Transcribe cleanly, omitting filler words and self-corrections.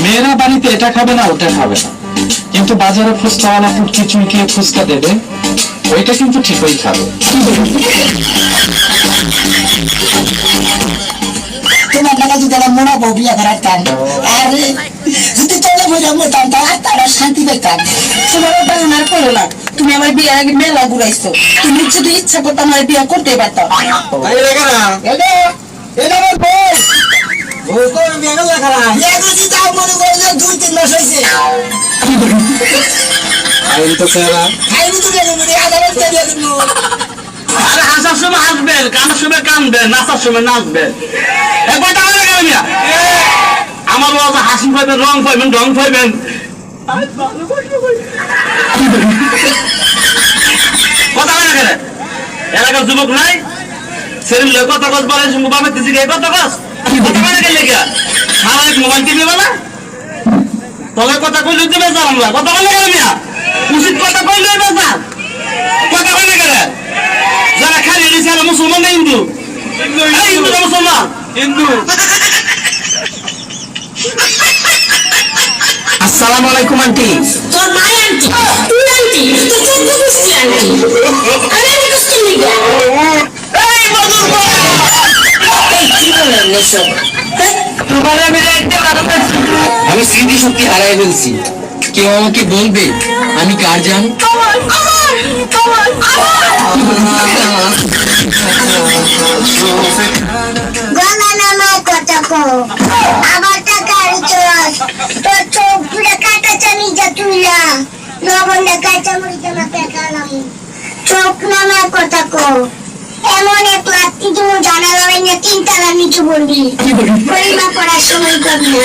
মেয়েরা বাড়িতে এটা খাবে না ওটা খাবে না, কিন্তু বাজারে ফুচকাওয়ালা ফুটকি চুলকিয়ে ফুচকা দেবে, ওইটা কিন্তু ঠিকই খাবে। তোমার টাকা যদি মনে পাও বিয়ে করার টান, আর যদি চলে বোঝা মোটাম তারা শান্তি পেতাম। তোমার ওটা আমার করো না, তুমি আমার বিয়ের আগে মেলা ঘুরাইছো, তুমি যদি ইচ্ছা করতো আমার বিয়ে করতে পারতাম। হাসার সময় হাসবেন, কানার সময় কানবেন, নাচার সময় নাচবেন। আমার বাবা হাসি পাইবেন, রং পাইবেন, ঢং পাইবেন। কথা হয় না কেন? এলাকার যুবক নাই ছেলে কত কাজ বলে মোবাইল দিচ্ছি কত কাজ কথা হয় না কেন লেখা সারা মোবাইল টিভি বলা তবে কথা কইলে দিবে যা আমরা কথা বলে গেল মিয়া উচিত কথা কইলে বেজা কথা হয় না কেন? যারা খালি দিয়েছে আর মুসলমান না হিন্দু? হিন্দু না মুসলমান? হিন্দু। আসসালামু আলাইকুম আন্টি। তোর মাই আন্টি, তুই আন্টি, তোর চোদ্দ গোষ্ঠী আন্টি। আমি গোষ্ঠী লিগা। এই মধুর ভাই! এই কি বলেন এসব? আমি স্মৃতি শক্তি হারাই ফেলছি, কেউ আমাকে বলবে আমি কার জান? গলা নামায় কথা কো, আবার টাকার চোরাস, তোর চোখ পুরো কাটা চানি যা তুইলা, লবণটা কাঁচা মরিচা মাথায় খালাম। চোখ নামায় কথা কো, এমন এক লাত্তি তুমি জানা যাবে না, তিনতলা নিচু বলবি, পরিমা পড়ার সময় করবি না।